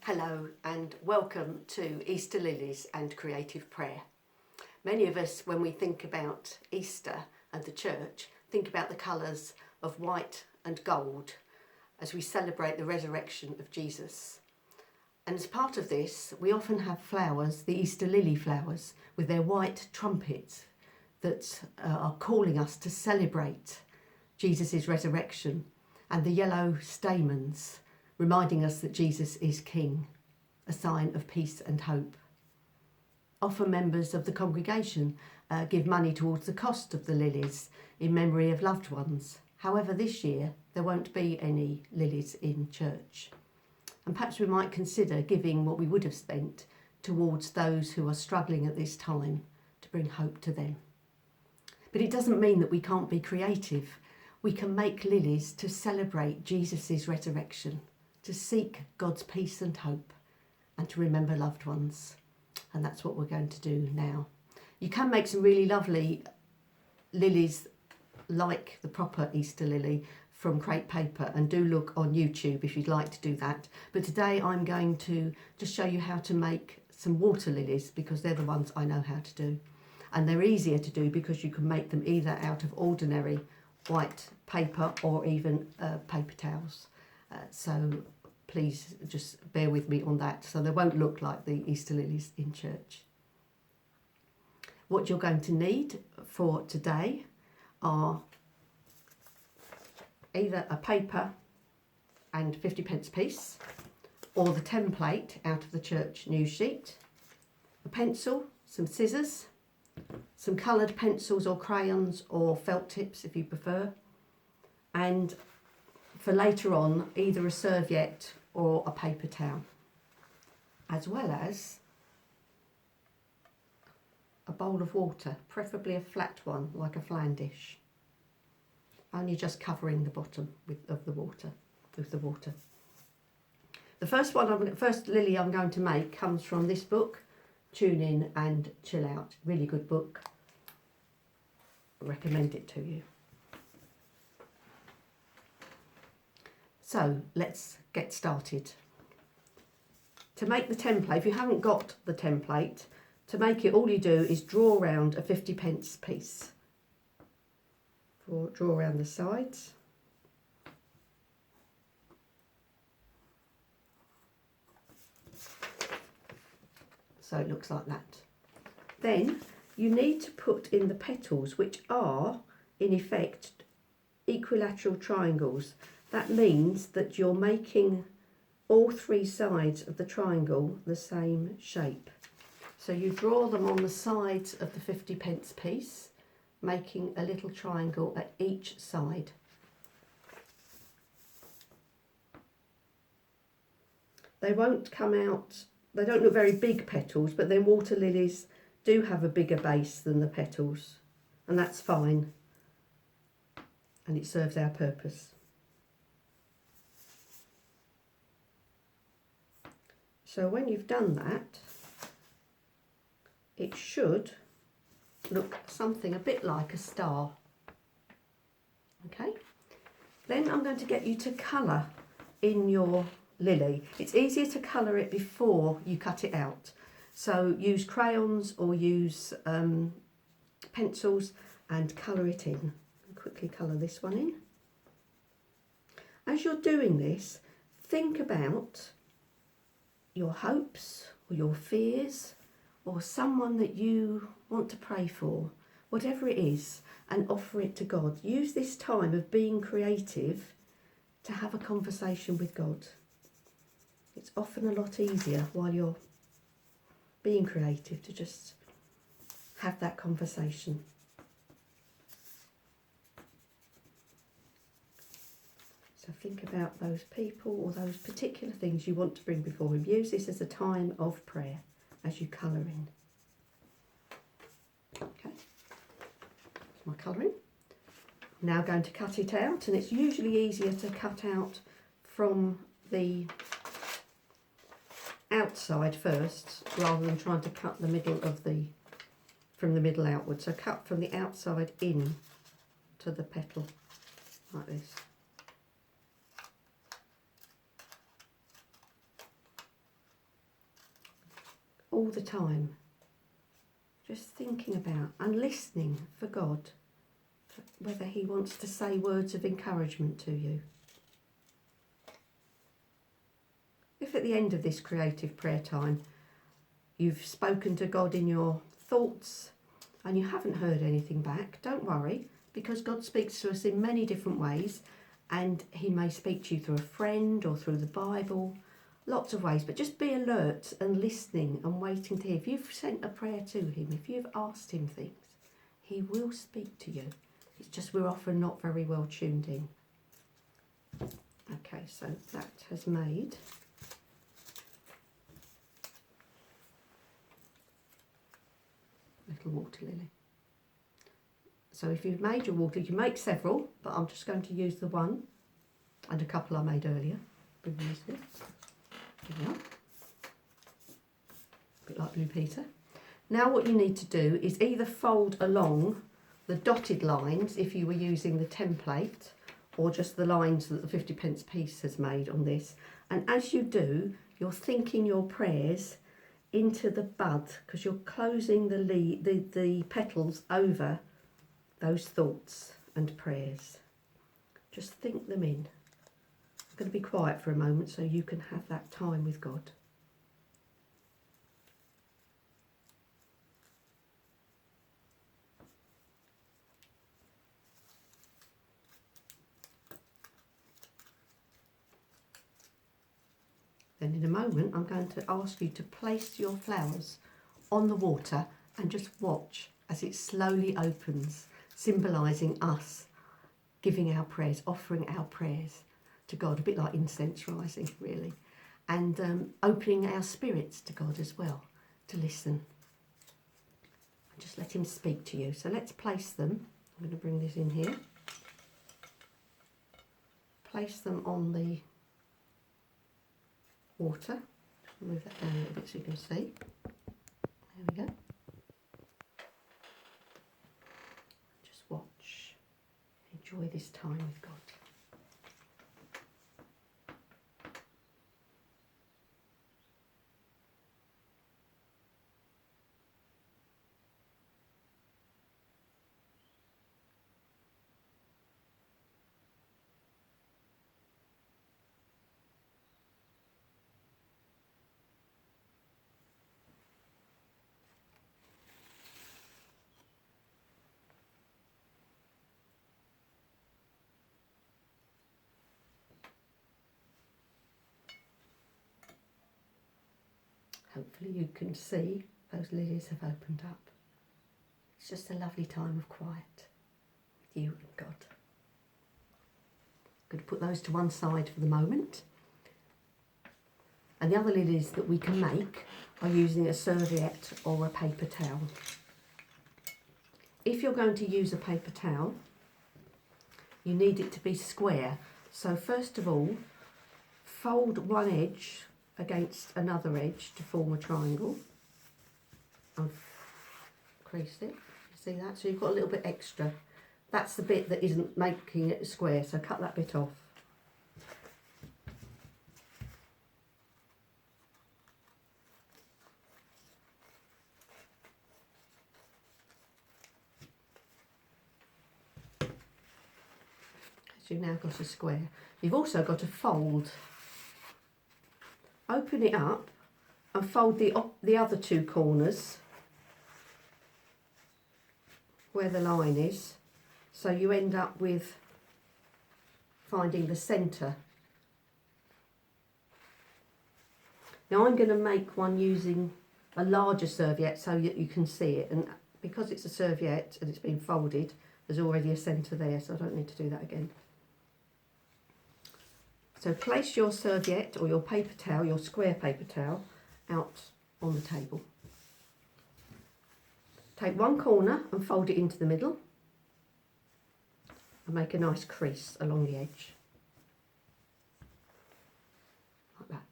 Hello and welcome to Easter Lilies and Creative Prayer. Many of us, when we think about Easter and the church, think about the colours of white and gold as we celebrate the resurrection of Jesus. And as part of this, we often have flowers, the Easter lily flowers, with their white trumpets that are calling us to celebrate Jesus' resurrection, and the yellow stamens reminding us that Jesus is King, a sign of peace and hope. Often members of the congregation give money towards the cost of the lilies in memory of loved ones. However, this year there won't be any lilies in church. And perhaps we might consider giving what we would have spent towards those who are struggling at this time to bring hope to them. But it doesn't mean that we can't be creative. We can make lilies to celebrate Jesus' resurrection, to seek God's peace and hope, and to remember loved ones. And that's what we're going to do now. You can make some really lovely lilies like the proper Easter lily from crepe paper, and do look on YouTube if you'd like to do that. But today I'm going to just show you how to make some water lilies, because they're the ones I know how to do. And they're easier to do because you can make them either out of ordinary white paper or even paper towels. So please just bear with me on that, so they won't look like the Easter lilies in church. What you're going to need for today are either a paper and 50p piece, or the template out of the church news sheet, a pencil, some scissors, some coloured pencils or crayons or felt tips if you prefer, and for later on either a serviette or a paper towel, as well as a bowl of water, preferably a flat one like a flan dish, only just covering the bottom with the water. The first lily I'm going to make comes from this book, Tune In and Chill Out. Really good book. I recommend it to you. So let's get started. To make the template, if you haven't got the template, to make it, all you do is draw around a 50p piece. Draw around the sides. So it looks like that. Then you need to put in the petals, which are in effect equilateral triangles. That means that you're making all three sides of the triangle the same shape. So you draw them on the sides of the 50p piece, making a little triangle at each side. They won't come out, they don't look very big petals, but then water lilies do have a bigger base than the petals, and that's fine, and it serves our purpose. So when you've done that, it should look something a bit like a star. Okay, then I'm going to get you to colour in your lily. It's easier to colour it before you cut it out. So use crayons or use pencils and colour it in. I'll quickly colour this one in. As you're doing this, think about your hopes or your fears or someone that you want to pray for, whatever it is, and offer it to God. Use this time of being creative to have a conversation with God. It's often a lot easier while you're being creative to just have that conversation. So think about those people or those particular things you want to bring before Him. Use this as a time of prayer as you colour in. Okay, that's my colouring. I'm now going to cut it out, and it's usually easier to cut out from the outside first rather than trying to cut the middle of from the middle outwards. So cut from the outside in to the petal like this. all the time. Just thinking about and listening for God, whether he wants to say words of encouragement to you. If at the end of this creative prayer time you've spoken to God in your thoughts and you haven't heard anything back, don't worry, because God speaks to us in many different ways, and he may speak to you through a friend or through the Bible, lots of ways, but just be alert and listening and waiting to hear. If you've sent a prayer to him, if you've asked him things, he will speak to you. It's just we're often not very well tuned in. Okay, so that has made little water lily. So if you've made your water, you can make several, but I'm just going to use the one and a couple I made earlier. Bring these here. There we are. A bit like Blue Peter. Now what you need to do is either fold along the dotted lines if you were using the template, or just the lines that the 50p piece has made on this. And as you do, you're thinking your prayers into the bud, because you're closing the petals over those thoughts and prayers. Just think them in. I'm going to be quiet for a moment so you can have that time with God. Then in a moment I'm going to ask you to place your flowers on the water and just watch as it slowly opens, symbolising us giving our prayers, offering our prayers to God, a bit like incense rising really, and opening our spirits to God as well, to listen. And just let him speak to you. So let's place them. I'm going to bring this in here. Place them on the water. Move that down a little bit so you can see. There we go. Just watch. Enjoy this time with God. Hopefully you can see those lilies have opened up. It's just a lovely time of quiet with you and God. I'm going to put those to one side for the moment. And the other lilies that we can make are using a serviette or a paper towel. If you're going to use a paper towel, you need it to be square. So first of all, fold one edge against another edge to form a triangle. I've creased it, you see that? So you've got a little bit extra. That's the bit that isn't making it a square, so cut that bit off. So you've now got a square. You've also got to fold. Open it up and fold the other two corners where the line is, so you end up with finding the centre. Now I'm going to make one using a larger serviette so that you can see it, and because it's a serviette and it's been folded, there's already a centre there, so I don't need to do that again. So place your serviette or your paper towel, your square paper towel, out on the table. Take one corner and fold it into the middle and make a nice crease along the edge. Like that.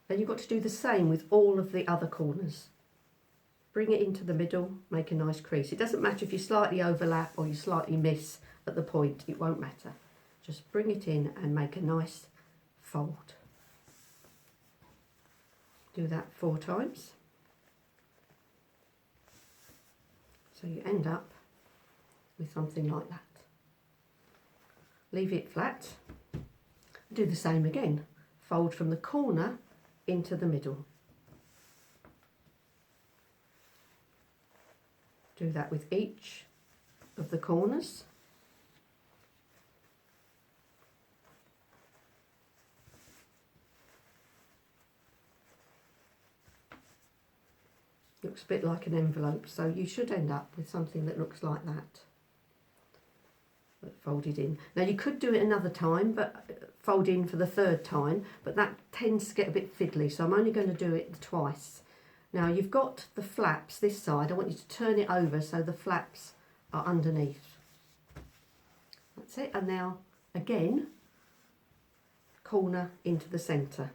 Then you've got to do the same with all of the other corners. Bring it into the middle, make a nice crease. It doesn't matter if you slightly overlap or you slightly miss at the point, it won't matter. Just bring it in and make a nice fold. Do that 4 times. So you end up with something like that. Leave it flat. Do the same again. Fold from the corner into the middle. Do that with each of the corners. Looks a bit like an envelope, so you should end up with something that looks like that. But folded in. Now you could do it another time, but fold in for the third time, but that tends to get a bit fiddly, so I'm only going to do it twice. Now you've got the flaps this side. I want you to turn it over so the flaps are underneath. That's it. And now again, corner into the centre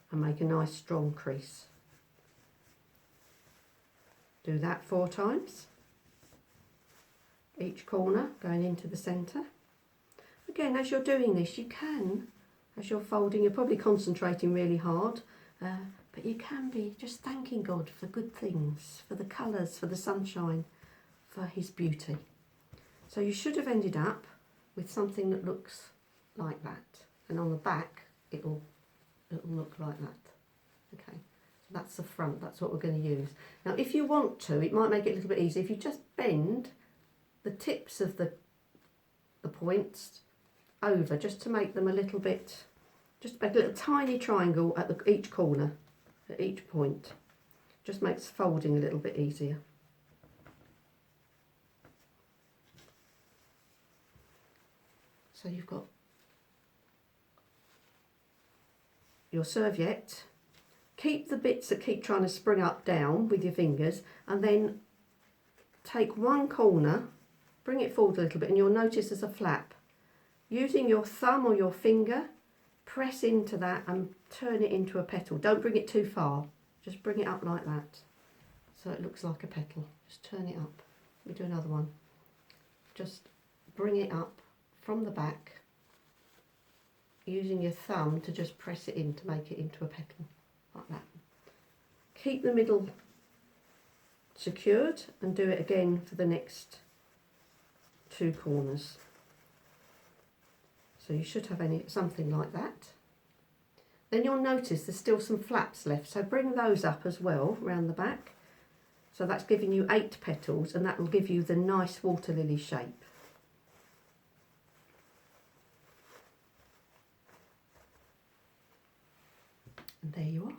and make a nice strong crease. Do that 4 times. Each corner going into the centre. Again, as you're doing this, you can, as you're folding, you're probably concentrating really hard, but you can be just thanking God for good things, for the colours, for the sunshine, for his beauty. So you should have ended up with something that looks like that. And on the back, it'll look like that. Okay. That's the front, that's what we're going to use. Now if you want to, it might make it a little bit easier if you just bend the tips of the points over, just to make them a little bit, just make a little tiny triangle at each corner, at each point. Just makes folding a little bit easier. So you've got your serviette. Keep the bits that keep trying to spring up down with your fingers, and then take one corner, bring it forward a little bit, and you'll notice there's a flap. Using your thumb or your finger, press into that and turn it into a petal. Don't bring it too far, just bring it up like that so it looks like a petal. Just turn it up. Let me do another one. Just bring it up from the back, using your thumb to just press it in to make it into a petal. Like that. Keep the middle secured and do it again for the next 2 corners. So you should have something like that. Then you'll notice there's still some flaps left, so bring those up as well around the back. So that's giving you 8 petals, and that will give you the nice water lily shape. And there you are.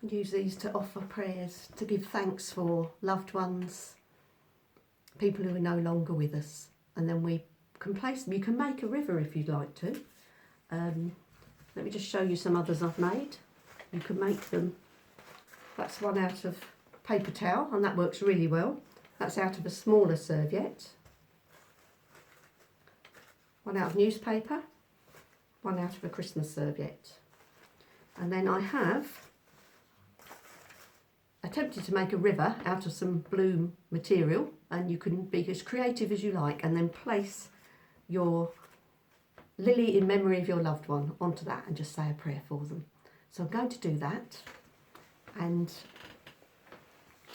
And use these to offer prayers, to give thanks for loved ones, people who are no longer with us. And then we can place them. You can make a river if you'd like to. Let me just show you some others I've made. You can make them. That's one out of paper towel, and that works really well. That's out of a smaller serviette. One out of newspaper, one out of a Christmas serviette. And then I have attempted to make a river out of some blue material, and you can be as creative as you like, and then place your lily in memory of your loved one onto that and just say a prayer for them. So I'm going to do that, and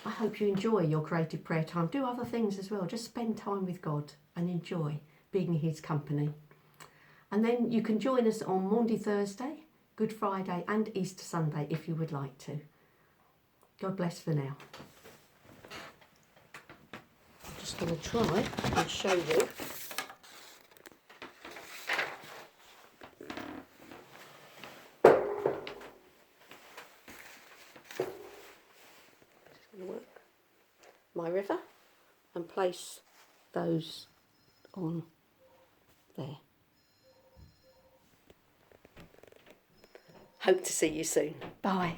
I hope you enjoy your creative prayer time. Do other things as well, just spend time with God and enjoy being in his company. And then you can join us on Maundy Thursday, Good Friday and Easter Sunday if you would like to. God bless for now. I'm just going to try and show you. Just going to work my river and place those on there. Hope to see you soon. Bye.